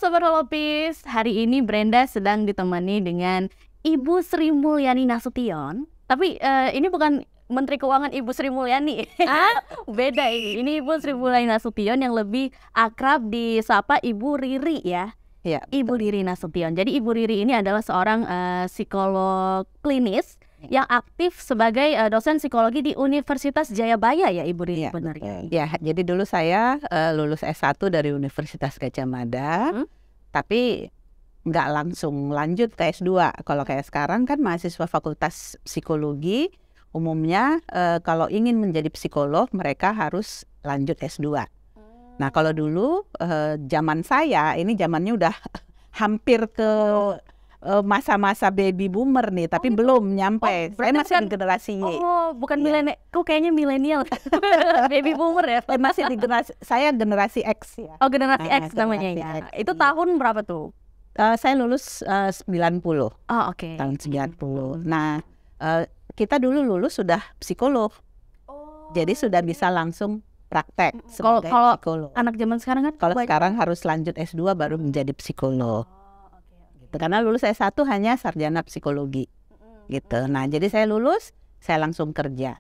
Sobat Holopis, hari ini Brenda sedang ditemani dengan Ibu Sri Mulyani Nasution. Tapi ini bukan Menteri Keuangan Ibu Sri Mulyani. Beda ini. Ini Ibu Sri Mulyani Nasution yang lebih akrab disapa Ibu Riri ya. Ya, Ibu Riri Nasution. Jadi Ibu Riri ini adalah seorang psikolog klinis yang aktif sebagai dosen psikologi di Universitas Jayabaya ya Ibu Riri, benar ya? Ya, jadi dulu saya lulus S1 dari Universitas Gadjah Mada, tapi nggak langsung lanjut ke S2. Kalau kayak sekarang kan mahasiswa Fakultas Psikologi umumnya kalau ingin menjadi psikolog mereka harus lanjut S2. Nah kalau dulu zaman saya, ini zamannya udah hampir ke masa-masa baby boomer nih, tapi belum nyampe. Saya masih di generasi Y. Oh, bukan milenial. Kok kayaknya milenial. Baby boomer ya. Masih di generasi, saya generasi X ya. Oh, generasi X namanya ya. X, itu tahun berapa tuh? Saya lulus 90. Oh, oke. Tahun 90. Nah, kita dulu lulus sudah psikolog. Jadi sudah bisa langsung praktek sebagai psikolog. Anak zaman sekarang kan kalau sekarang harus lanjut S2 baru menjadi psikolog. Karena lulus S1 hanya sarjana psikologi gitu. Nah jadi saya lulus, saya langsung kerja.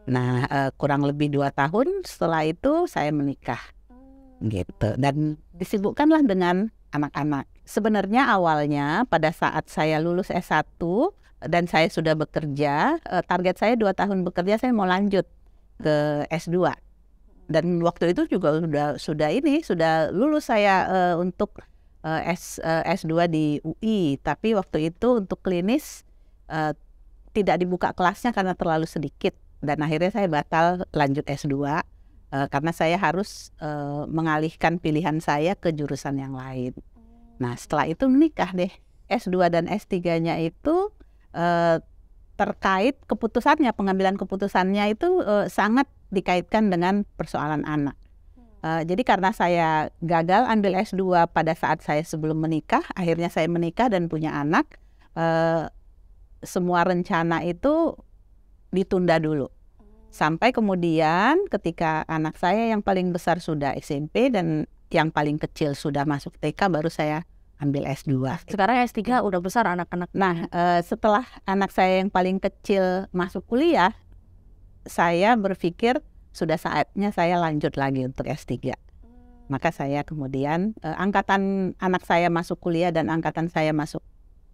Nah kurang lebih 2 tahun setelah itu saya menikah gitu. Dan disibukkanlah dengan anak-anak. Sebenarnya awalnya pada saat saya lulus S1 dan saya sudah bekerja, target saya 2 tahun bekerja saya mau lanjut ke S2. Dan waktu itu juga sudah lulus saya untuk S2 di UI, tapi waktu itu untuk klinis tidak dibuka kelasnya karena terlalu sedikit, dan akhirnya saya batal lanjut S2 karena saya harus mengalihkan pilihan saya ke jurusan yang lain. Nah setelah itu menikah deh. S2 dan S3-nya itu terkait keputusannya, pengambilan keputusannya itu sangat dikaitkan dengan persoalan anak. Jadi karena saya gagal ambil S2 pada saat saya sebelum menikah, akhirnya saya menikah dan punya anak, semua rencana itu ditunda dulu. Sampai kemudian ketika anak saya yang paling besar sudah SMP dan yang paling kecil sudah masuk TK, baru saya ambil S2. Sekarang S3 udah besar anak-anak. Nah setelah anak saya yang paling kecil masuk kuliah, saya berpikir sudah saatnya saya lanjut lagi untuk S3. Maka saya kemudian angkatan anak saya masuk kuliah dan angkatan saya masuk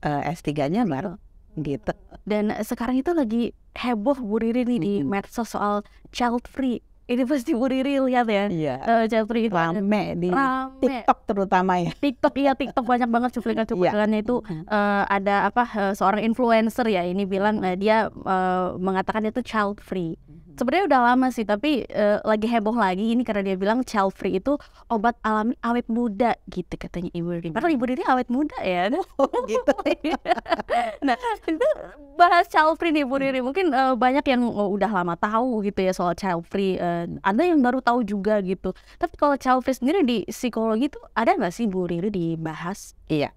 S3-nya baru gitu. Dan sekarang itu lagi heboh Bu Riri nih di medsos soal child free. Ini pasti Bu Riri lihat ya. Iya. Child free rame di TikTok terutama ya. TikTok banyak banget cuplikan-cuplikannya itu ada seorang influencer ya ini bilang dia mengatakan itu child free. Sebenarnya udah lama sih, tapi lagi heboh lagi ini karena dia bilang child free itu obat alami awet muda gitu katanya Ibu Riri. Padahal Ibu Riri awet muda ya. Gitu. Nah, itu bahas child free nih Bu Riri. Mungkin banyak yang udah lama tahu gitu ya soal child free. Ada yang baru tahu juga gitu. Tapi kalau child free sendiri di psikologi itu ada nggak sih Bu Riri dibahas? Iya.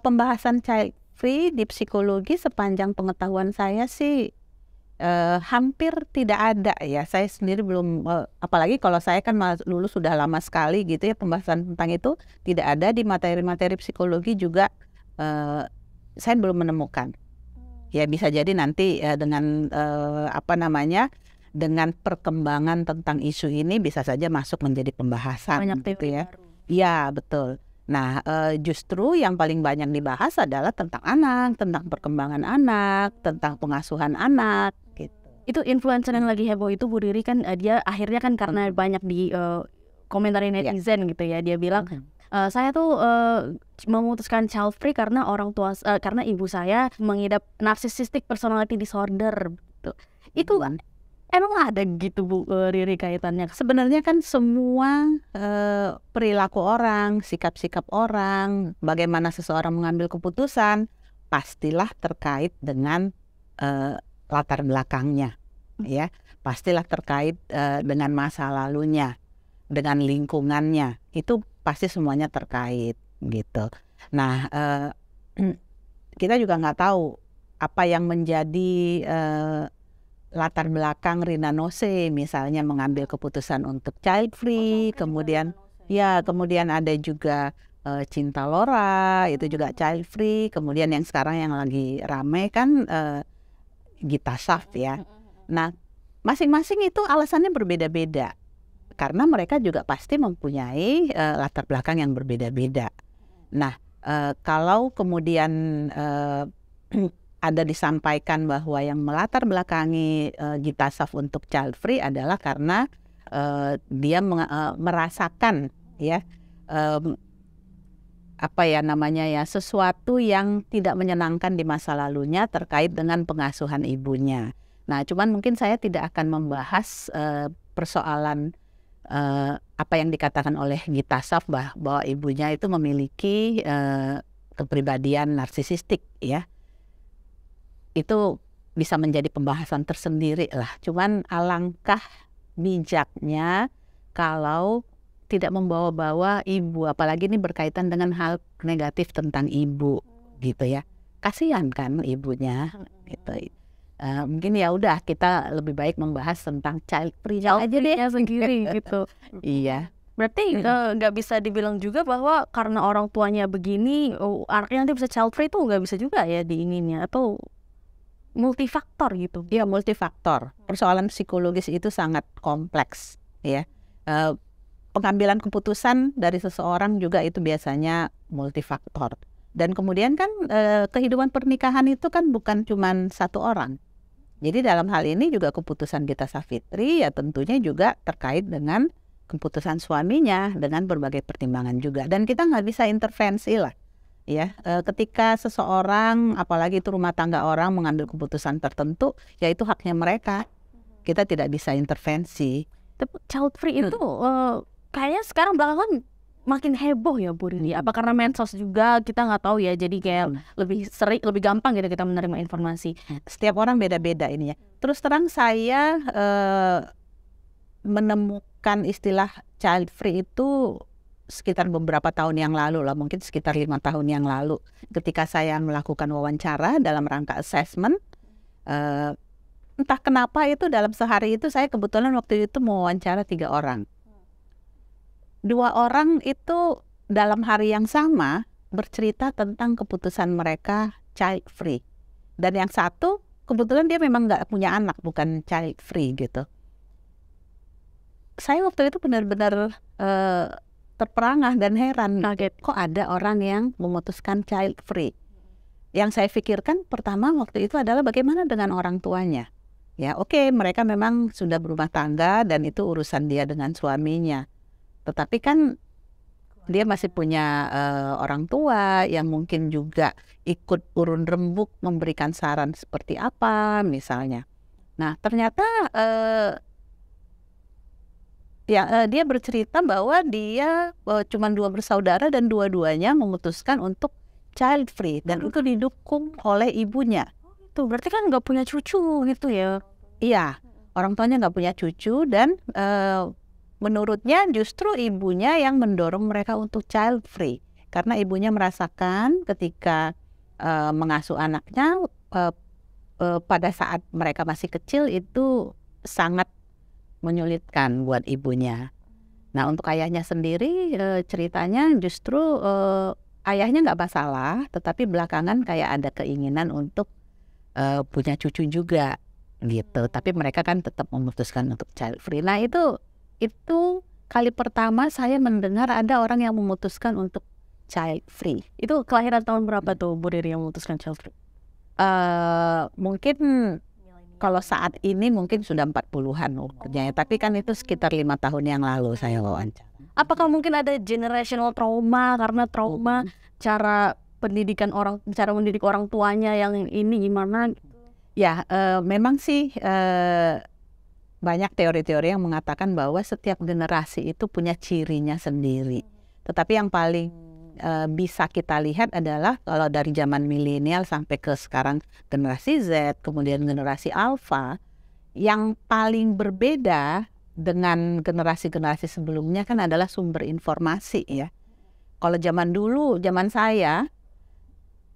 Pembahasan child free di psikologi sepanjang pengetahuan saya sih hampir tidak ada ya. Saya sendiri belum, apalagi kalau saya kan lulus sudah lama sekali gitu ya, pembahasan tentang itu tidak ada di materi-materi psikologi juga. Saya belum menemukan. Ya bisa jadi nanti dengan dengan perkembangan tentang isu ini bisa saja masuk menjadi pembahasan. Banyak gitu ya. baru. Iya betul. Nah justru yang paling banyak dibahas adalah tentang anak, tentang perkembangan anak, tentang pengasuhan anak gitu. Itu influencer yang lagi heboh itu Bu Riri kan dia akhirnya kan karena banyak di komentari netizen gitu ya, dia bilang saya tuh memutuskan child free karena karena ibu saya mengidap narcissistic personality disorder gitu. Itu emang ada gitu Bu Riri kaitannya? Sebenarnya kan semua perilaku orang, sikap-sikap orang, bagaimana seseorang mengambil keputusan, pastilah terkait dengan latar belakangnya, ya. Pastilah terkait dengan masa lalunya, dengan lingkungannya. Itu pasti semuanya terkait gitu. Nah, kita juga nggak tahu apa yang menjadi latar belakang Rina Nose misalnya mengambil keputusan untuk child free, kemudian ada juga Cinta Laura itu juga child free. Kemudian yang sekarang yang lagi rame kan Gita Saf ya. Nah, masing-masing itu alasannya berbeda-beda karena mereka juga pasti mempunyai latar belakang yang berbeda-beda. Nah, kalau kemudian ada disampaikan bahwa yang melatar belakangi Gita Saf untuk child free adalah karena dia merasakan ya apa ya namanya ya, sesuatu yang tidak menyenangkan di masa lalunya terkait dengan pengasuhan ibunya. Nah, cuman mungkin saya tidak akan membahas persoalan apa yang dikatakan oleh Gita Saf bahwa ibunya itu memiliki kepribadian narsisistik ya. Itu bisa menjadi pembahasan tersendiri lah. Cuman alangkah bijaknya kalau tidak membawa-bawa ibu, apalagi ini berkaitan dengan hal negatif tentang ibu gitu ya. Kasihan kan ibunya gitu. Mungkin ya udah kita lebih baik membahas tentang child free aja deh sendiri gitu. Iya. Berarti nggak bisa dibilang juga bahwa karena orang tuanya begini, anaknya nanti bisa child free, itu nggak bisa juga ya di ininya, atau multifaktor gitu. Iya, multifaktor. Persoalan psikologis itu sangat kompleks ya. Pengambilan keputusan dari seseorang juga itu biasanya multifaktor. Dan kemudian kan kehidupan pernikahan itu kan bukan cuma satu orang. Jadi dalam hal ini juga keputusan Gita Savitri ya tentunya juga terkait dengan keputusan suaminya dengan berbagai pertimbangan juga. Dan kita nggak bisa intervensi lah. Ya, ketika seseorang, apalagi itu rumah tangga orang mengambil keputusan tertentu, ya itu haknya mereka. Kita tidak bisa intervensi. Tapi child free itu kayaknya sekarang belakangan makin heboh ya Bu Riri. Apa karena medsos juga, kita nggak tahu ya. Jadi kayak lebih gampang gitu kita menerima informasi. Setiap orang beda-beda ini ya. Terus terang saya menemukan istilah child free itu sekitar beberapa tahun yang lalu lah, mungkin sekitar 5 tahun yang lalu, ketika saya melakukan wawancara dalam rangka assessment. Entah kenapa itu dalam sehari itu saya kebetulan waktu itu mewawancara 3 orang. 2 orang itu dalam hari yang sama bercerita tentang keputusan mereka child free. Dan yang satu kebetulan dia memang nggak punya anak, bukan child free gitu. Saya waktu itu benar-benar terperangah dan heran, kaget kok ada orang yang memutuskan child free. Yang saya pikirkan pertama waktu itu adalah bagaimana dengan orang tuanya. Ya oke, mereka memang sudah berumah tangga dan itu urusan dia dengan suaminya. Tetapi kan dia masih punya orang tua yang mungkin juga ikut urun rembuk memberikan saran seperti apa misalnya. Nah ternyata dia bercerita bahwa dia cuma 2 bersaudara dan dua-duanya memutuskan untuk child free dan itu didukung oleh ibunya. Tuh berarti kan nggak punya cucu gitu ya? Iya, orang tuanya nggak punya cucu dan menurutnya justru ibunya yang mendorong mereka untuk child free karena ibunya merasakan ketika mengasuh anaknya pada saat mereka masih kecil itu sangat menyulitkan buat ibunya. Nah untuk ayahnya sendiri ceritanya justru ayahnya nggak masalah, tetapi belakangan kayak ada keinginan untuk punya cucu juga gitu. Tapi mereka kan tetap memutuskan untuk child free. Nah itu kali pertama saya mendengar ada orang yang memutuskan untuk child free. Itu kelahiran tahun berapa tuh Bu Riri yang memutuskan child free? Mungkin kalau saat ini mungkin sudah 40-an umurnya, tapi kan itu sekitar 5 tahun yang lalu saya wawancara. Apakah mungkin ada generational trauma karena trauma cara mendidik orang tuanya yang ini gimana? Ya, memang sih banyak teori-teori yang mengatakan bahwa setiap generasi itu punya cirinya sendiri. Tetapi yang paling bisa kita lihat adalah kalau dari zaman milenial sampai ke sekarang generasi Z, kemudian generasi Alpha, yang paling berbeda dengan generasi-generasi sebelumnya kan adalah sumber informasi ya. Kalau zaman dulu, zaman saya,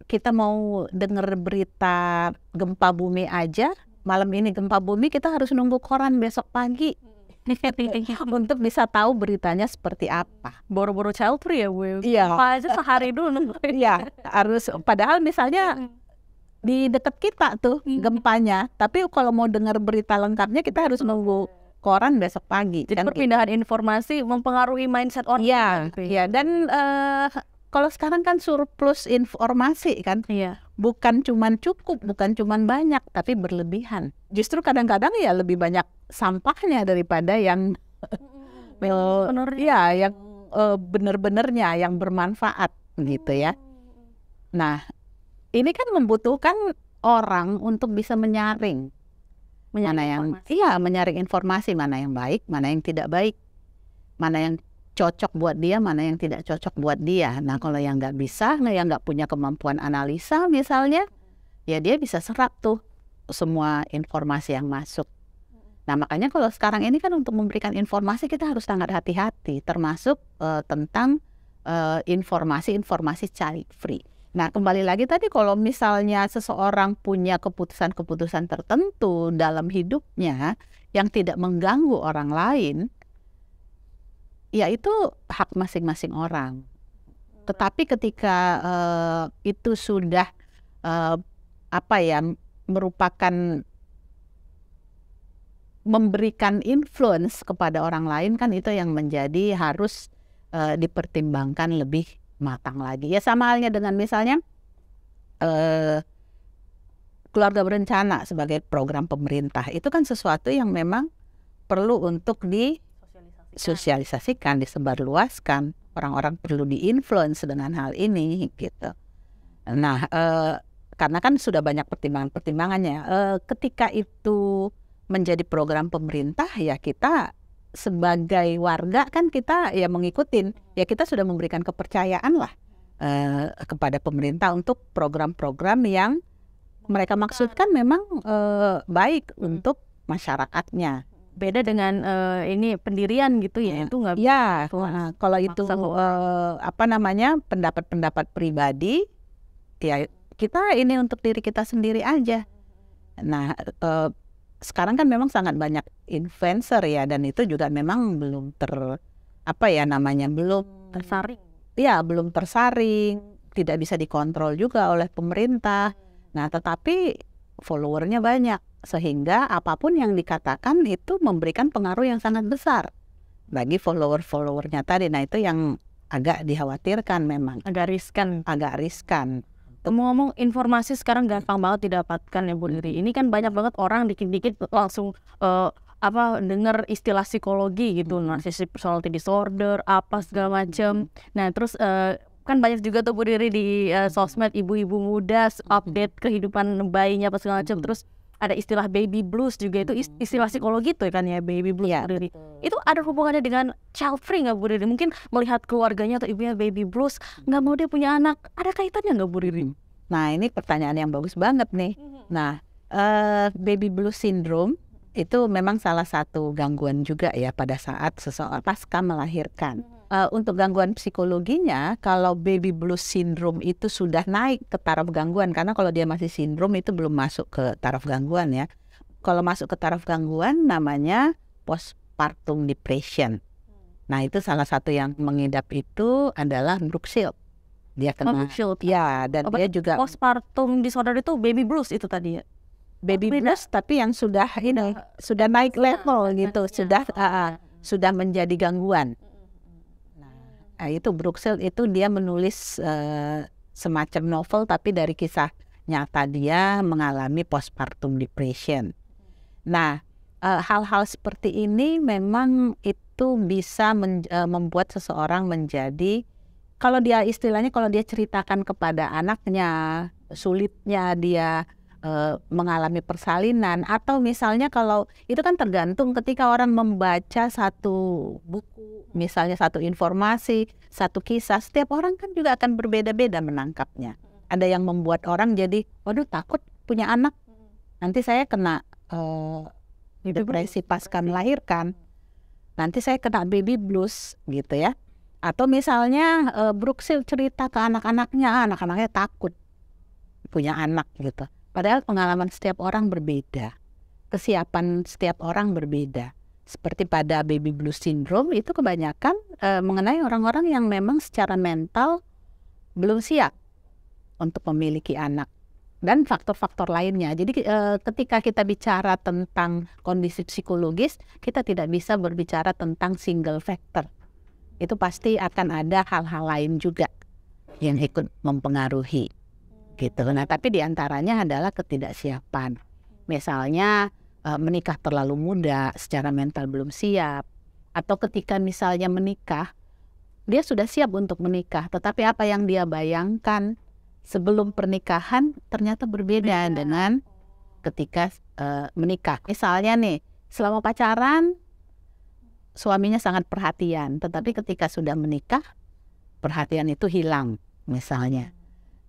kita mau dengar berita gempa bumi aja, malam ini gempa bumi kita harus nunggu koran besok pagi untuk bisa tahu beritanya seperti apa. Boro-boro child free ya Bu. Iya. Apa aja sehari dulu. Iya, harus. Padahal misalnya di dekat kita tuh gempanya, tapi kalau mau dengar berita lengkapnya kita harus nunggu koran besok pagi. Jadi kan perpindahan informasi mempengaruhi mindset orang. Iya, iya. Dan kalau sekarang kan surplus informasi kan, Iya. bukan cuman cukup, bukan cuman banyak, tapi berlebihan. Justru kadang-kadang ya lebih banyak sampahnya daripada yang ya yang bener-benernya yang bermanfaat gitu ya. Nah, ini kan membutuhkan orang untuk bisa menyaring menyaring informasi, mana yang baik, mana yang tidak baik, mana yang cocok buat dia, mana yang tidak cocok buat dia. Nah, kalau yang nggak bisa, yang nggak punya kemampuan analisa misalnya, ya dia bisa serap tuh semua informasi yang masuk. Nah, makanya kalau sekarang ini kan untuk memberikan informasi kita harus sangat hati-hati, termasuk tentang informasi-informasi child free. Nah, kembali lagi tadi kalau misalnya seseorang punya keputusan-keputusan tertentu dalam hidupnya yang tidak mengganggu orang lain, ya itu hak masing-masing orang. Tetapi ketika itu sudah merupakan memberikan influence kepada orang lain, kan itu yang menjadi harus dipertimbangkan lebih matang lagi. Ya sama halnya dengan misalnya keluarga berencana sebagai program pemerintah, itu kan sesuatu yang memang perlu untuk disosialisasikan, disebarluaskan. Orang-orang perlu diinfluence dengan hal ini gitu. Nah, karena kan sudah banyak pertimbangan-pertimbangannya. Ketika itu menjadi program pemerintah, ya kita sebagai warga kan kita ya mengikutin, ya kita sudah memberikan kepercayaan lah kepada pemerintah untuk program-program yang mereka maksudkan memang baik untuk masyarakatnya. Beda dengan ini pendirian gitu ya, itu nggak ya kalau itu pendapat-pendapat pribadi, ya kita ini untuk diri kita sendiri aja. Nah, sekarang kan memang sangat banyak influencer ya, dan itu juga memang belum tersaring. Ya, belum tersaring, tidak bisa dikontrol juga oleh pemerintah. Nah, tetapi followernya banyak, sehingga apapun yang dikatakan itu memberikan pengaruh yang sangat besar bagi followernya tadi. Nah, itu yang agak dikhawatirkan memang. Agak riskan. Ngomong informasi sekarang gampang banget didapatkan ya Bu Riri. Ini kan banyak banget orang dikit-dikit langsung dengar istilah psikologi gitu, narcissistic personality disorder, apa segala macam. Nah, terus kan banyak juga tuh Bu Riri di sosmed ibu-ibu muda update kehidupan bayinya apa segala macam. Terus ada istilah baby blues juga, itu istilah psikologi tuh kan ya, baby blues ya, Bu Riri. Itu ada hubungannya dengan child free nggak Bu Riri? Mungkin melihat keluarganya atau ibunya baby blues, nggak mau dia punya anak, ada kaitannya nggak Bu Riri? Nah, ini pertanyaan yang bagus banget nih. Nah, baby blues syndrome itu memang salah satu gangguan juga ya pada saat seseorang pasca melahirkan. Untuk gangguan psikologinya, kalau baby blues syndrome itu sudah naik ke taraf gangguan, karena kalau dia masih sindrom itu belum masuk ke taraf gangguan ya. Kalau masuk ke taraf gangguan namanya postpartum depression. Nah, itu salah satu yang mengidap itu adalah Brooke Shields. Dia kena ya, dan dia juga postpartum disorder itu baby blues itu tadi ya. Baby blues tapi yang sudah sudah naik level gitu, sudah menjadi gangguan. Nah, itu Brooke Shields itu dia menulis semacam novel tapi dari kisah nyata dia mengalami postpartum depression. Nah, hal-hal seperti ini memang itu bisa membuat seseorang menjadi, kalau dia istilahnya kalau dia ceritakan kepada anaknya sulitnya dia mengalami persalinan, atau misalnya kalau itu kan tergantung ketika orang membaca satu buku, misalnya satu informasi, satu kisah, setiap orang kan juga akan berbeda-beda menangkapnya. Ada yang membuat orang jadi, waduh takut punya anak, nanti saya kena depresi pasca melahirkan, nanti saya kena baby blues gitu ya. Atau misalnya Brooke Shields cerita ke anak-anaknya takut punya anak gitu. Padahal pengalaman setiap orang berbeda, kesiapan setiap orang berbeda. seperti pada baby blues syndrome itu kebanyakan mengenai orang-orang yang memang secara mental belum siap untuk memiliki anak dan faktor-faktor lainnya. Jadi ketika kita bicara tentang kondisi psikologis, kita tidak bisa berbicara tentang single factor. Itu pasti akan ada hal-hal lain juga yang ikut mempengaruhi gitu. Nah, tapi diantaranya adalah ketidaksiapan. Misalnya menikah terlalu muda, secara mental belum siap, atau ketika misalnya menikah, dia sudah siap untuk menikah, tetapi apa yang dia bayangkan sebelum pernikahan ternyata berbeda dengan ketika menikah. Misalnya nih, selama pacaran suaminya sangat perhatian, tetapi ketika sudah menikah perhatian itu hilang misalnya.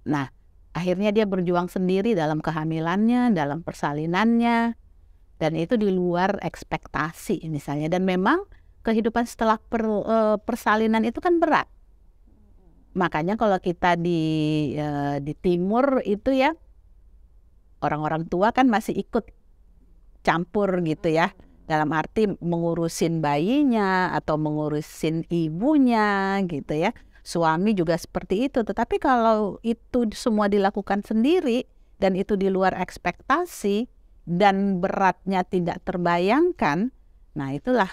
Nah, akhirnya dia berjuang sendiri dalam kehamilannya, dalam persalinannya, dan itu di luar ekspektasi misalnya. Dan memang kehidupan setelah persalinan itu kan berat. Makanya kalau kita di timur itu ya, orang-orang tua kan masih ikut campur gitu ya, dalam arti mengurusin bayinya atau mengurusin ibunya gitu ya. Suami juga seperti itu. Tetapi kalau itu semua dilakukan sendiri dan itu di luar ekspektasi dan beratnya tidak terbayangkan, nah itulah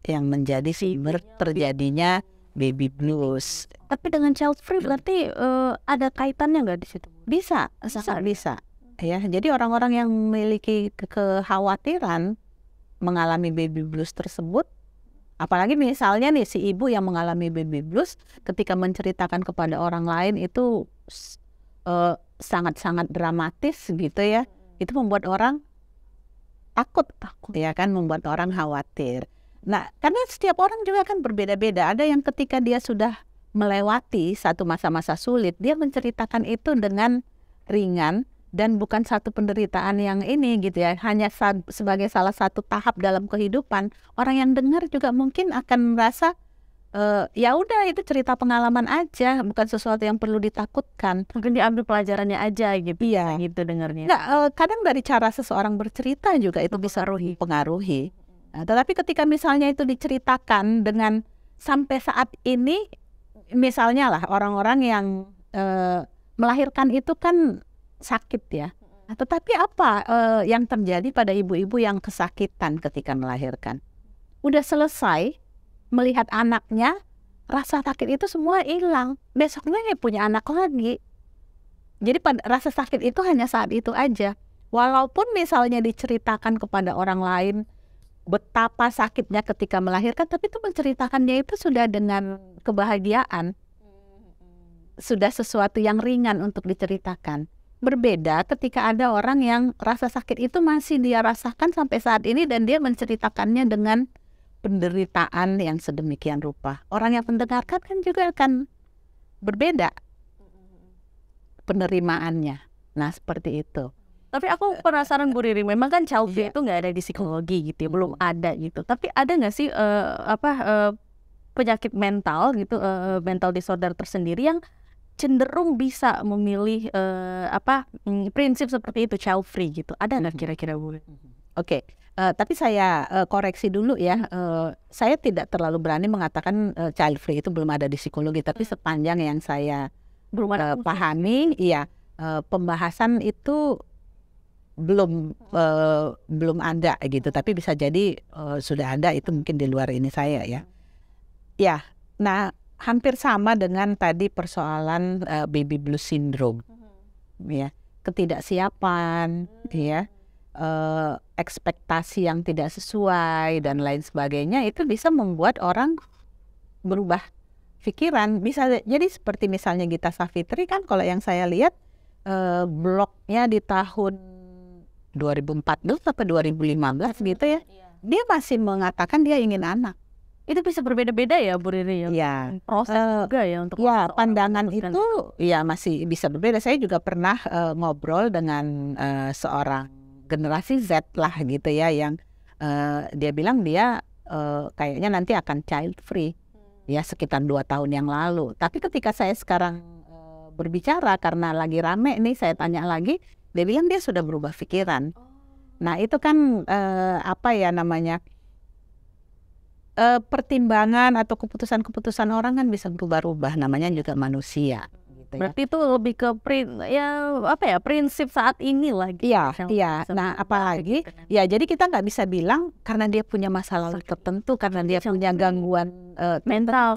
yang menjadi sumber terjadinya baby blues. Tapi dengan child free berarti ada kaitannya nggak di situ? Bisa, sangat bisa. Ya, jadi orang-orang yang memiliki kekhawatiran mengalami baby blues tersebut, apalagi misalnya nih si ibu yang mengalami baby blues ketika menceritakan kepada orang lain itu sangat-sangat dramatis gitu ya. Itu membuat orang takut ya kan, membuat orang khawatir. Nah, karena setiap orang juga kan berbeda-beda. Ada yang ketika dia sudah melewati satu masa-masa sulit, dia menceritakan itu dengan ringan dan bukan satu penderitaan yang ini gitu ya, hanya sebagai salah satu tahap dalam kehidupan. Orang yang dengar juga mungkin akan merasa ya udah itu cerita pengalaman aja, bukan sesuatu yang perlu ditakutkan. Mungkin diambil pelajarannya aja gitu. Iya. Gitu dengarnya. Nah, kadang dari cara seseorang bercerita juga itu bisa mempengaruhi. Nah, tetapi ketika misalnya itu diceritakan dengan sampai saat ini, misalnya lah orang-orang yang melahirkan itu kan sakit ya. Nah, tetapi apa yang terjadi pada ibu-ibu yang kesakitan ketika melahirkan? Udah selesai melihat anaknya, rasa sakit itu semua hilang. Besoknya dia punya anak lagi. Jadi rasa sakit itu hanya saat itu aja. Walaupun misalnya diceritakan kepada orang lain betapa sakitnya ketika melahirkan, tapi itu menceritakannya itu sudah dengan kebahagiaan. Sudah sesuatu yang ringan untuk diceritakan. Berbeda ketika ada orang yang rasa sakit itu masih dia rasakan sampai saat ini dan dia menceritakannya dengan penderitaan yang sedemikian rupa. Orang yang mendengarkan kan juga akan berbeda penerimaannya. Nah, seperti itu. Tapi aku penasaran Bu Riri, memang kan child free itu nggak ada di psikologi gitu ya, belum ada gitu. Tapi ada nggak sih penyakit mental gitu, mental disorder tersendiri yang cenderung bisa memilih prinsip seperti itu, child free gitu? Ada nggak kira-kira Bu? Oke. Tapi saya koreksi dulu ya, saya tidak terlalu berani mengatakan child free itu belum ada di psikologi, tapi sepanjang yang saya pahami, iya, pembahasan itu belum ada gitu, tapi bisa jadi sudah ada, itu mungkin di luar ini saya ya. Ya, nah hampir sama dengan tadi persoalan baby blues syndrome, ya, ketidaksiapan, ya. Ekspektasi yang tidak sesuai dan lain sebagainya, itu bisa membuat orang berubah pikiran. Bisa jadi seperti misalnya Gita Savitri kan, kalau yang saya lihat blognya di tahun 2014 atau 2015 gitu ya, dia masih mengatakan dia ingin anak. Itu bisa berbeda-beda ya Bu Riri ya? Ya, proses juga ya untuk ya, pandangan itu ya masih bisa berbeda. Saya juga pernah ngobrol dengan seorang generasi Z lah gitu ya, yang dia bilang dia kayaknya nanti akan child free ya sekitar 2 tahun yang lalu. Tapi ketika saya sekarang berbicara karena lagi rame nih, saya tanya lagi, dia bilang dia sudah berubah pikiran. Nah itu kan apa ya namanya, pertimbangan atau keputusan-keputusan orang kan bisa berubah-ubah, namanya juga manusia. Gitu ya. Berarti itu lebih ke prinsip saat ini lagi. Iya. Nah, apalagi ya jadi kita nggak bisa bilang karena dia punya masa lalu tertentu, karena dia punya gangguan mental.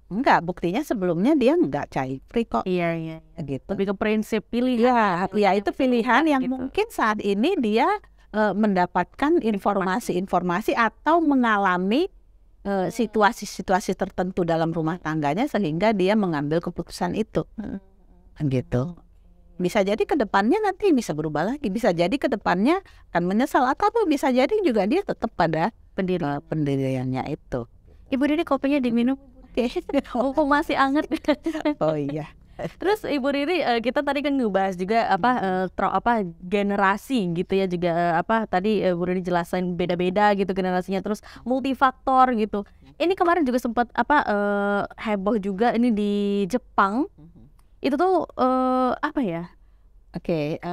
Enggak, buktinya sebelumnya dia nggak child free kok. Iya. Gitu. Lebih ke prinsip pilihan. Ya itu pilihan yang mungkin saat ini dia mendapatkan informasi-informasi atau mengalami situasi-situasi tertentu dalam rumah tangganya sehingga dia mengambil keputusan itu. Gitu. Bisa jadi ke depannya nanti bisa berubah lagi, bisa jadi ke depannya akan menyesal, atau bisa jadi juga dia tetap pada pendiriannya itu. Ibu Riri kopinya diminum. Mumpung masih hangat. Oh iya. Terus Ibu Riri, kita tadi kan ngebahas juga generasi gitu ya, juga tadi Ibu Riri jelasin beda-beda gitu generasinya, terus multifaktor gitu. Ini kemarin juga sempat heboh juga ini di Jepang. Itu tuh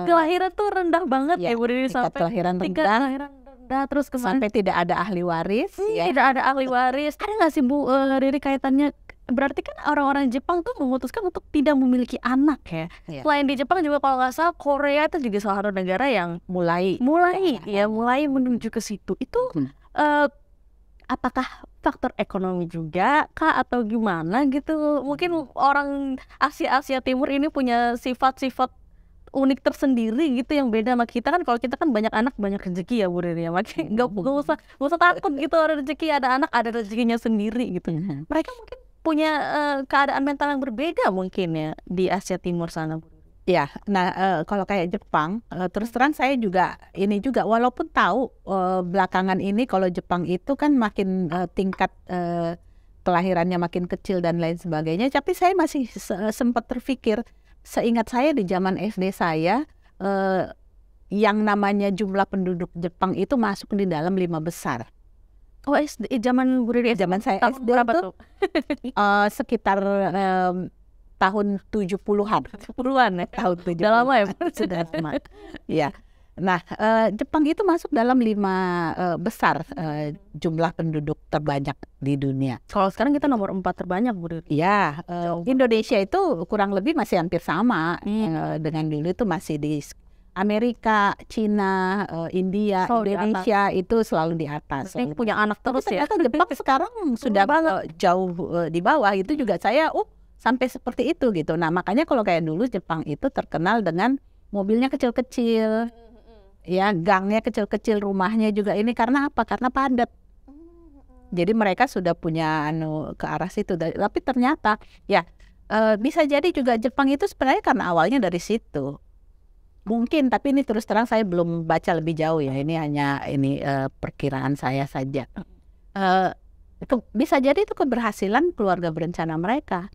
kelahiran tuh rendah banget ya Ibu Riri, sampai kelahiran rendah, terus sampai tidak ada ahli waris. Tidak ada ahli waris. Ada nggak sih Bu Riri kaitannya? Berarti kan orang-orang Jepang tuh memutuskan untuk tidak memiliki anak ya. Selain di Jepang juga kalau nggak salah Korea itu juga salah satu negara yang mulai menuju ke situ. Itu apakah faktor ekonomi juga kah atau gimana gitu? Mungkin orang Asia Timur ini punya sifat-sifat unik tersendiri gitu yang beda sama kita kan. Kalau kita kan banyak anak banyak rezeki ya Bu Riri ya, makanya nggak usah takut gitu, ada rezeki, ada anak ada rezekinya sendiri gitu. Mereka mungkin punya keadaan mental yang berbeda mungkin ya di Asia Timur sana Bu. Ya, nah kalau kayak Jepang, terus terang saya juga walaupun tahu belakangan ini kalau Jepang itu kan makin tingkat kelahirannya makin kecil dan lain sebagainya, tapi saya masih sempat terpikir, seingat saya di zaman SD saya yang namanya jumlah penduduk Jepang itu masuk di dalam 5 besar. Oh, SD zaman Bu Riri, zaman saya SD berapa tuh? Sekitar tahun 70-an. 70-an ya? Tahun 70-an. Udah lama ya? Sudah lama. Ya. Nah, Jepang itu masuk dalam 5 besar jumlah penduduk terbanyak di dunia. Kalau sekarang kita nomor 4 terbanyak Bu Riri. Ya, Indonesia itu kurang lebih masih hampir sama dengan dulu, itu masih di Amerika, Cina, India, Indonesia itu selalu di atas. Ini punya anak terus ya. Ternyata Jepang sekarang sudah jauh di bawah. Itu juga saya sampai seperti itu gitu. Nah, makanya kalau kayak dulu Jepang itu terkenal dengan mobilnya kecil-kecil. Ya, gangnya kecil-kecil, rumahnya juga ini karena apa? Karena padat. Jadi mereka sudah punya ke arah situ. Tapi ternyata ya bisa jadi juga Jepang itu sebenarnya karena awalnya dari situ. Mungkin, tapi ini terus terang saya belum baca lebih jauh ya. Ini hanya perkiraan saya saja. Bisa jadi itu keberhasilan keluarga berencana mereka.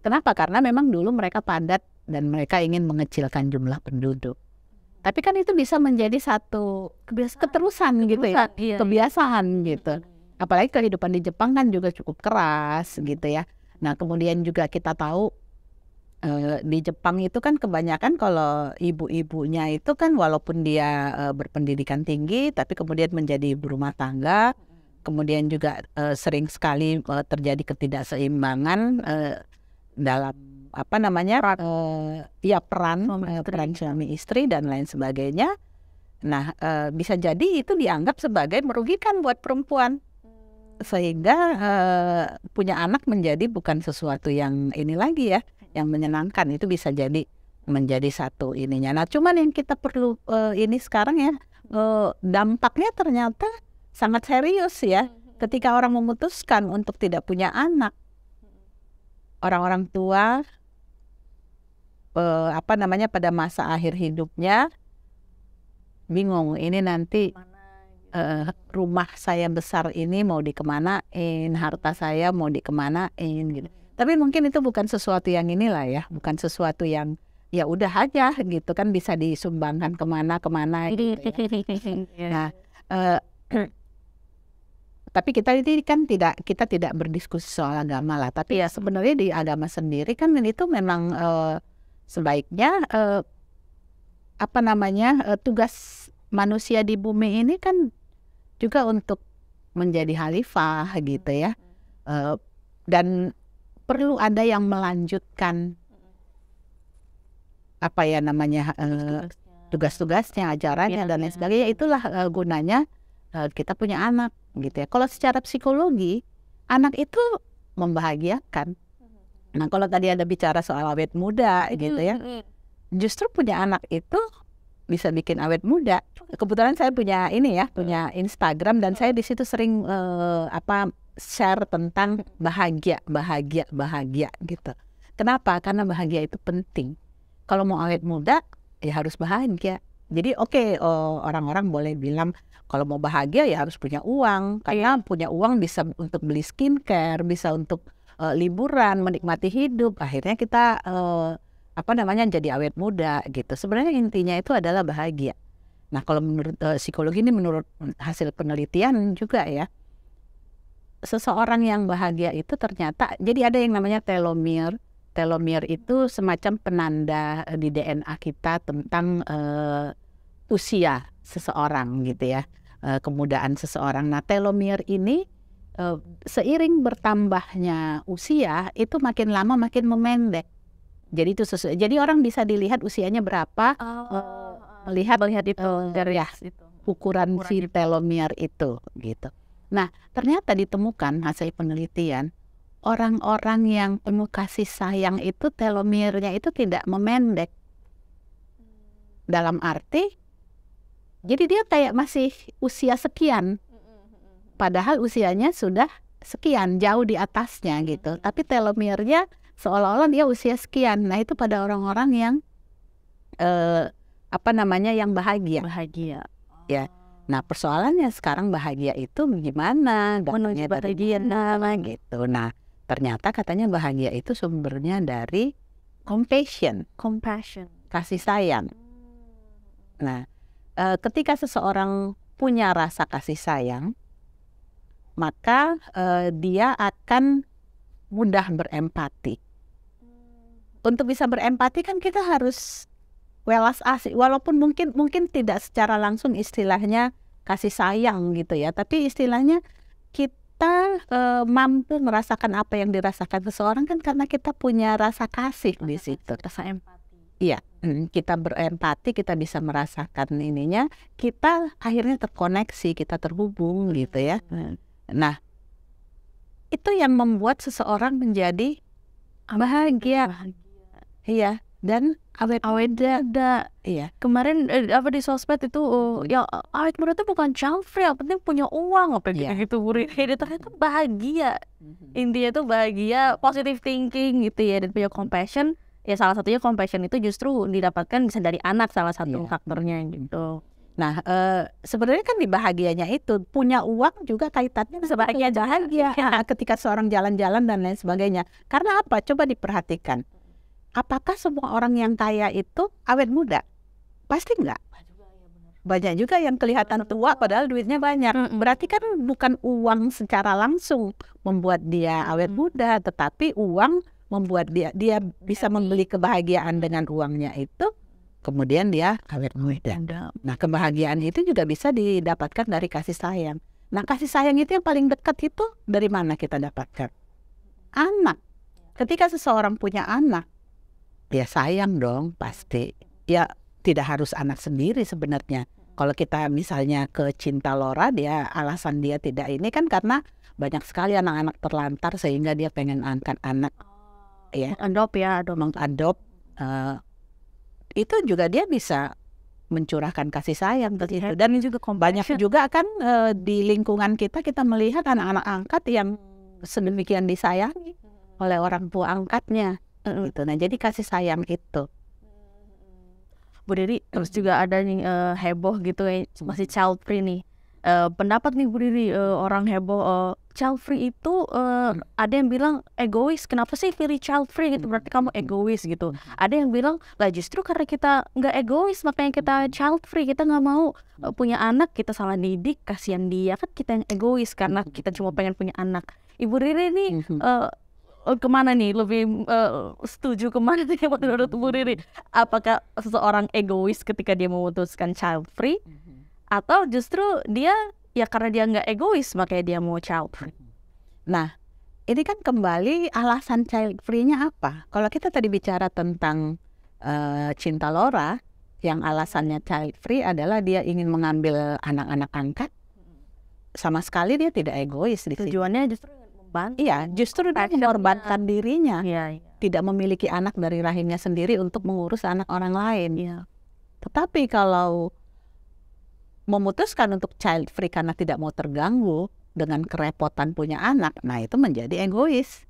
Kenapa? Karena memang dulu mereka padat dan mereka ingin mengecilkan jumlah penduduk. Tapi kan itu bisa menjadi satu keterusan gitu ya, kebiasaan gitu. Apalagi kehidupan di Jepang kan juga cukup keras gitu ya. Nah, kemudian juga kita tahu di Jepang itu kan kebanyakan kalau ibu-ibunya itu kan walaupun dia berpendidikan tinggi tapi kemudian menjadi ibu rumah tangga, kemudian juga sering sekali terjadi ketidakseimbangan dalam peran suami istri dan lain sebagainya. Nah, bisa jadi itu dianggap sebagai merugikan buat perempuan, sehingga punya anak menjadi bukan sesuatu yang ini lagi ya, yang menyenangkan. Itu bisa jadi menjadi satu ininya. Nah, cuman yang kita perlu ini sekarang ya, dampaknya ternyata sangat serius ya. Ketika orang memutuskan untuk tidak punya anak, orang-orang tua pada masa akhir hidupnya bingung, ini nanti rumah saya besar ini mau dikemanain, harta saya mau dikemanain gitu. Tapi mungkin itu bukan sesuatu yang inilah ya, bukan sesuatu yang ya udah aja gitu kan, bisa disumbangkan kemana gitu ya. Nah, tapi kita ini kan kita tidak berdiskusi soal agama lah, tapi ya sebenarnya di agama sendiri kan itu memang sebaiknya tugas manusia di bumi ini kan juga untuk menjadi khalifah gitu ya. Dan perlu ada yang melanjutkan apa ya namanya tugas-tugasnya, ajarannya dan lain sebagainya. Itulah gunanya kita punya anak gitu ya. Kalau secara psikologi anak itu membahagiakan. Nah kalau tadi ada bicara soal awet muda gitu ya, justru punya anak itu bisa bikin awet muda. Kebetulan saya punya ini ya, punya Instagram dan saya di situ sering share tentang bahagia gitu. Kenapa? Karena bahagia itu penting. Kalau mau awet muda ya harus bahagia. Jadi orang-orang boleh bilang kalau mau bahagia ya harus punya uang. Karena punya uang bisa untuk beli skincare, bisa untuk liburan, menikmati hidup. Akhirnya kita jadi awet muda gitu. Sebenarnya intinya itu adalah bahagia. Nah kalau menurut psikologi ini, menurut hasil penelitian juga ya, seseorang yang bahagia itu ternyata jadi ada yang namanya telomere. Telomere itu semacam penanda di DNA kita tentang usia seseorang gitu ya, kemudaan seseorang. Nah telomere ini seiring bertambahnya usia itu makin lama makin memendek. Jadi itu jadi orang bisa dilihat usianya berapa, melihat itu dari ukuran si telomere itu gitu. Nah ternyata ditemukan hasil penelitian, orang-orang yang penuh kasih sayang itu telomernya itu tidak memendek. Dalam arti, jadi dia kayak masih usia sekian, padahal usianya sudah sekian, jauh di atasnya gitu. Tapi telomernya seolah-olah dia usia sekian. Nah itu pada orang-orang yang yang bahagia. Ya. Nah persoalannya sekarang bahagia itu gimana? Menuju bahagia gitu. Nah ternyata katanya bahagia itu sumbernya dari compassion, kasih sayang. Nah ketika seseorang punya rasa kasih sayang, maka dia akan mudah berempati. Untuk bisa berempati kan kita harus welas asih, walaupun mungkin tidak secara langsung istilahnya kasih sayang gitu ya, tapi istilahnya kita mampu merasakan apa yang dirasakan seseorang kan karena kita punya rasa kasih di situ, rasa empati. Iya, kita berempati, kita bisa merasakan ininya, kita akhirnya terkoneksi, kita terhubung gitu ya. Nah, itu yang membuat seseorang menjadi bahagia. Iya, dan awet muda. Iya. Kemarin di sosmed itu ya awet muda itu bukan child free, yang penting punya uang gitu Bu Riri. Ternyata bahagia. Intinya itu bahagia, positive thinking gitu ya, dan punya compassion. Ya salah satunya compassion itu justru didapatkan bisa dari anak, salah satu faktornya gitu. Nah sebenarnya kan di bahagianya itu punya uang juga kaitannya bahagia. Ketika seorang jalan-jalan dan lain sebagainya. Karena apa? Coba diperhatikan. Apakah semua orang yang kaya itu awet muda? Pasti enggak. Banyak juga yang kelihatan tua padahal duitnya banyak. Berarti kan bukan uang secara langsung membuat dia awet muda, tetapi uang membuat dia bisa membeli kebahagiaan dengan uangnya itu, kemudian dia awet muda. Nah kebahagiaan itu juga bisa didapatkan dari kasih sayang. Nah kasih sayang itu yang paling dekat itu dari mana kita dapatkan? Anak. Ketika seseorang punya anak, ya sayang dong pasti. Ya tidak harus anak sendiri sebenarnya. Kalau kita misalnya ke Cinta Lora, dia alasan dia tidak ini kan karena banyak sekali anak-anak terlantar sehingga dia pengen angkat anak. Ya, adopt. Itu juga dia bisa mencurahkan kasih sayang ke situ. Dan juga banyak juga kan di lingkungan kita melihat anak-anak angkat yang sedemikian disayangi oleh orang tua angkatnya. Gitu. Nah jadi kasih sayang itu. Bu Riri, terus juga ada nih heboh gitu ya, masih child free nih. Pendapat nih Bu Riri, orang heboh child free itu ada yang bilang egois. Kenapa sih pilih child free gitu? Berarti kamu egois gitu. Ada yang bilang lah justru karena kita nggak egois makanya kita child free. Kita nggak mau punya anak, kita salah didik, kasihan dia, kan kita yang egois karena kita cuma pengen punya anak. Ibu Riri nih kemana nih, lebih setuju kemana nih menurut Bu Riri? Apakah seseorang egois ketika dia memutuskan child free, atau justru dia ya karena dia nggak egois makanya dia mau child free. Nah, ini kan kembali alasan child free-nya apa? Kalau kita tadi bicara tentang Cinta Laura, yang alasannya child free adalah dia ingin mengambil anak-anak angkat. Sama sekali dia tidak egois di situ. Tujuannya justru membantu. Iya, justru dia mengorbankan dirinya. Iya. Tidak memiliki anak dari rahimnya sendiri untuk mengurus anak orang lain. Iya. Tetapi kalau memutuskan untuk child free karena tidak mau terganggu dengan kerepotan punya anak, nah itu menjadi egois.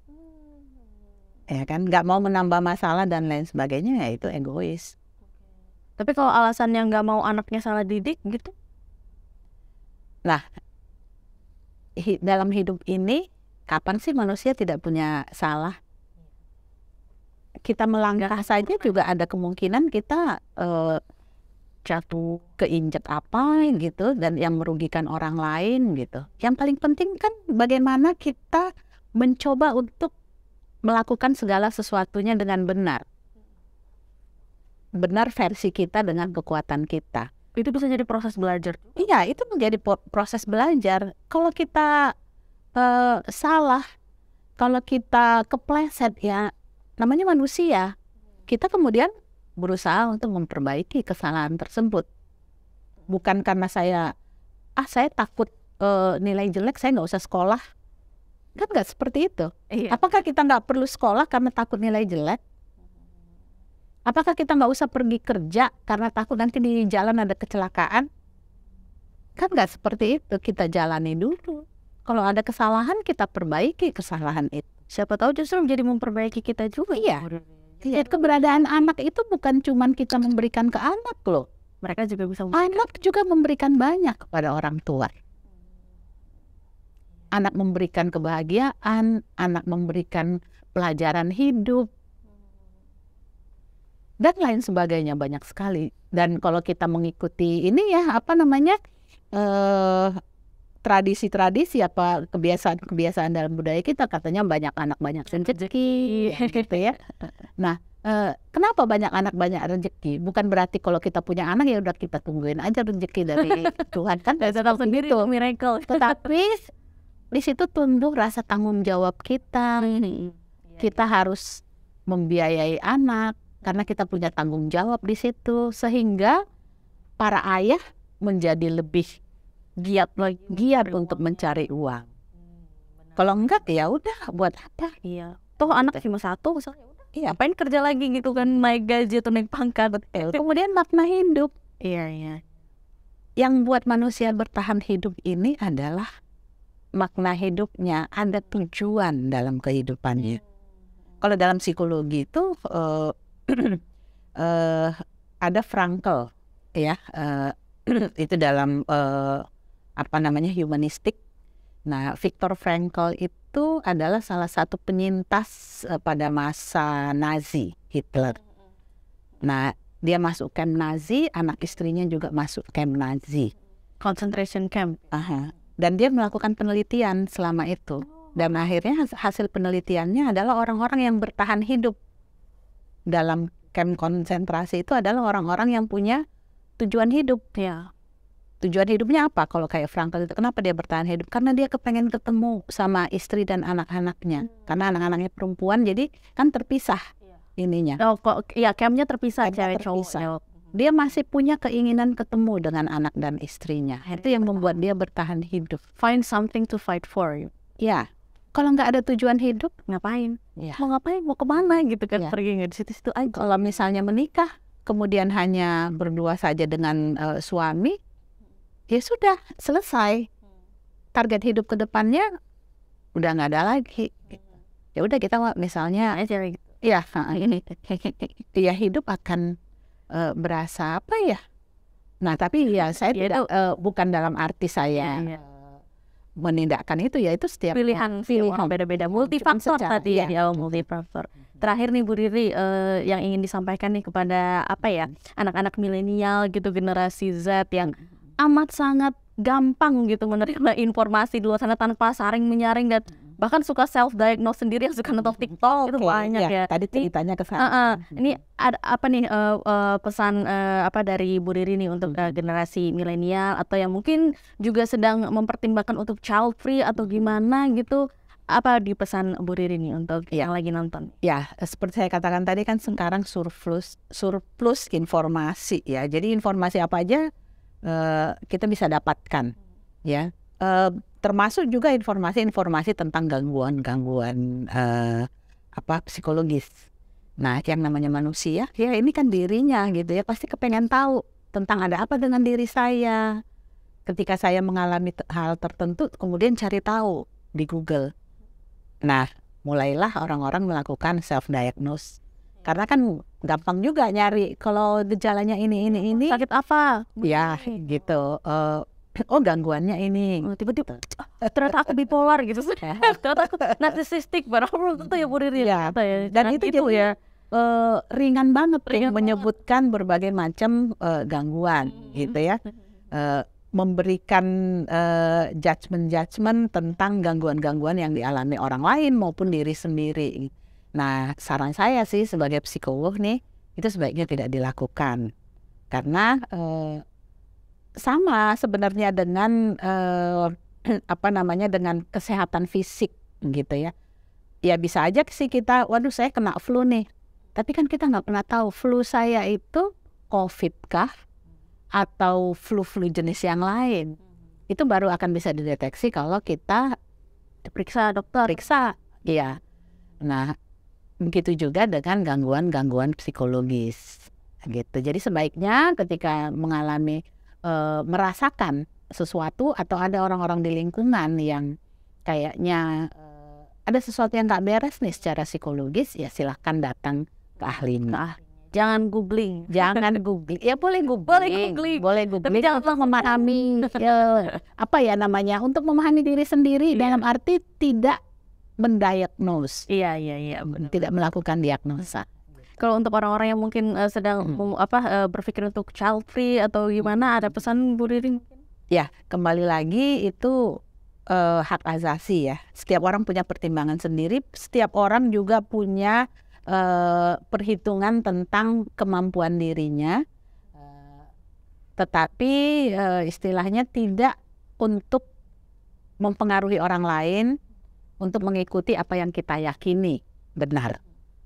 Ya kan, nggak mau menambah masalah dan lain sebagainya, ya itu egois. Tapi kalau alasannya nggak mau anaknya salah didik gitu? Nah, dalam hidup ini kapan sih manusia tidak punya salah? Kita melangkah saja juga ada kemungkinan kita jatuh keinjek apa gitu, dan yang merugikan orang lain gitu. Yang paling penting kan bagaimana kita mencoba untuk melakukan segala sesuatunya dengan benar. Benar versi kita dengan kekuatan kita. Itu bisa jadi proses belajar. Iya, itu menjadi proses belajar. Kalau kita salah, kalau kita kepleset, ya namanya manusia, kita kemudian berusaha untuk memperbaiki kesalahan tersebut. Bukan karena saya takut nilai jelek, saya nggak usah sekolah. Kan nggak seperti itu. Iya. Apakah kita nggak perlu sekolah karena takut nilai jelek? Apakah kita nggak usah pergi kerja karena takut nanti di jalan ada kecelakaan? Kan nggak seperti itu, kita jalani dulu. Kalau ada kesalahan, kita perbaiki kesalahan itu. Siapa tahu justru menjadi memperbaiki kita juga. Iya. Keberadaan anak itu bukan cuma kita memberikan ke anak loh. Mereka juga bisa Anak juga memberikan banyak kepada orang tua. Anak memberikan kebahagiaan, anak memberikan pelajaran hidup, dan lain sebagainya, banyak sekali. Dan kalau kita mengikuti ini ya, tradisi-tradisi apa kebiasaan dalam budaya kita, katanya banyak anak banyak rezeki gitu ya. Nah, kenapa banyak anak banyak rezeki? Bukan berarti kalau kita punya anak ya udah kita tungguin aja rezeki dari Tuhan, kan tetap sendiri itu miracle. Tetapi di situ tumbuh rasa tanggung jawab kita. Kita harus membiayai anak karena kita punya tanggung jawab di situ, sehingga para ayah menjadi lebih giat untuk mencari uang. Kalau enggak ya udah, buat apa? Iya. Toh anak cuma satu, misalnya udah. Iya, Ngapain kerja lagi gitu kan, naik gaji atau naik pangkat. Kemudian makna hidup. Iya. Yang buat manusia bertahan hidup ini adalah makna hidupnya, ada tujuan dalam kehidupannya. Kalau dalam psikologi itu ada Frankl ya, itu dalam humanistik. Nah, Viktor Frankl itu adalah salah satu penyintas pada masa Nazi, Hitler. Nah, dia masuk camp Nazi, anak istrinya juga masuk camp Nazi, Concentration camp. Dan dia melakukan penelitian selama itu. Dan akhirnya hasil penelitiannya adalah orang-orang yang bertahan hidup dalam camp konsentrasi itu adalah orang-orang yang punya tujuan hidup. Ya. Tujuan hidupnya apa? Kalau kayak Frankl itu, kenapa dia bertahan hidup? Karena dia kepengen ketemu sama istri dan anak-anaknya. Karena anak-anaknya perempuan, jadi kan terpisah ininya. Oh, kok ya campnya terpisah, cewek terpisah. cowok. Dia masih punya keinginan ketemu dengan anak dan istrinya. Itu yang membuat dia bertahan hidup. Find something to fight for. Ya, kalau nggak ada tujuan hidup, Ngapain? ya. Mau ngapain? Mau kemana gitu kan? Ya. Pergi nggak di situ-situ aja. Kalau misalnya menikah, kemudian hanya berdua saja dengan suami, ya sudah, selesai. Target hidup ke depannya udah nggak ada lagi. Ya udah, kita misalnya, ya hidup akan berasa apa ya? Nah, tapi ya saya tidak, bukan dalam arti saya menindakkan itu, ya itu setiap pilihan orang beda-beda, multifaktor tadi ya, multifaktor. Terakhir nih Bu Riri, yang ingin disampaikan nih kepada anak-anak milenial gitu, generasi Z yang amat sangat gampang gitu menerima informasi di luar sana tanpa saring menyaring dan bahkan suka self diagnose sendiri, yang suka nonton TikTok itu banyak ya. Tadi ceritanya ke sana. Ini ada apa nih pesan apa dari Bu Riri nih untuk generasi milenial atau yang mungkin juga sedang mempertimbangkan untuk child free atau gimana gitu, apa di pesan Bu Riri nih untuk yang lagi nonton? Ya, seperti saya katakan tadi kan sekarang surplus informasi ya. Jadi informasi apa aja kita bisa dapatkan ya. Termasuk juga informasi-informasi tentang gangguan psikologis. Nah, yang namanya manusia, ya ini kan dirinya gitu ya, pasti kepengen tahu tentang ada apa dengan diri saya. Ketika saya mengalami hal tertentu, kemudian cari tahu di Google. Nah, mulailah orang-orang melakukan self-diagnose. Karena kan gampang juga nyari kalau gejalanya ini. Sakit apa? Ya, gitu. Oh, gangguannya ini. Tiba-tiba ternyata aku bipolar gitu. Ternyata aku narcissistic, padahal tentu ya Bu Riri. Ya. Dan itu gitu ya ringan banget menyebutkan berbagai macam gangguan gitu ya. Memberikan judgement tentang gangguan-gangguan yang dialami orang lain maupun diri sendiri. Nah, saran saya sih sebagai psikolog nih, itu sebaiknya tidak dilakukan. Karena sama sebenarnya dengan dengan kesehatan fisik gitu ya. Ya bisa aja sih kita, waduh saya kena flu nih. Tapi kan kita nggak pernah tahu flu saya itu COVID kah atau flu-flu jenis yang lain. Itu baru akan bisa dideteksi kalau kita diperiksa dokter. Iya. Nah, begitu juga dengan gangguan-gangguan psikologis gitu. Jadi sebaiknya ketika mengalami merasakan sesuatu atau ada orang-orang di lingkungan yang kayaknya ada sesuatu yang nggak beres nih secara psikologis, ya silahkan datang ke ahlinya. Jangan googling. Ya boleh googling. Tapi jangan memahami untuk memahami diri sendiri dalam arti tidak mendiagnose. Iya. Tidak melakukan diagnosa. Kalau untuk orang-orang yang mungkin sedang berpikir untuk child free atau gimana, ada pesan Bu Riri? Ya, kembali lagi itu hak asasi ya. Setiap orang punya pertimbangan sendiri. Setiap orang juga punya perhitungan tentang kemampuan dirinya. Tetapi istilahnya tidak untuk mempengaruhi orang lain untuk mengikuti apa yang kita yakini benar,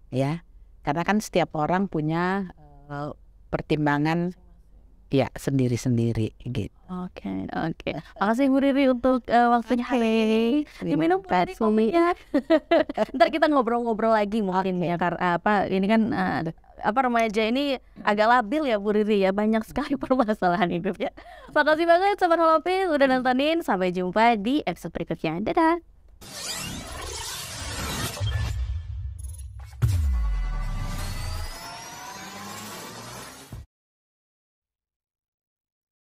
ya. Karena kan setiap orang punya pertimbangan ya sendiri-sendiri gitu. Oke. Makasih Bu Riri untuk waktunya hari ini. Diminum kopinya. Ntar kita ngobrol-ngobrol lagi mungkin ya, karena ini kan remaja ini agak labil ya Bu Riri ya, banyak sekali permasalahan hidupnya. Makasih banget Sobat Holopis udah nontonin, sampai jumpa di episode berikutnya. Dadah.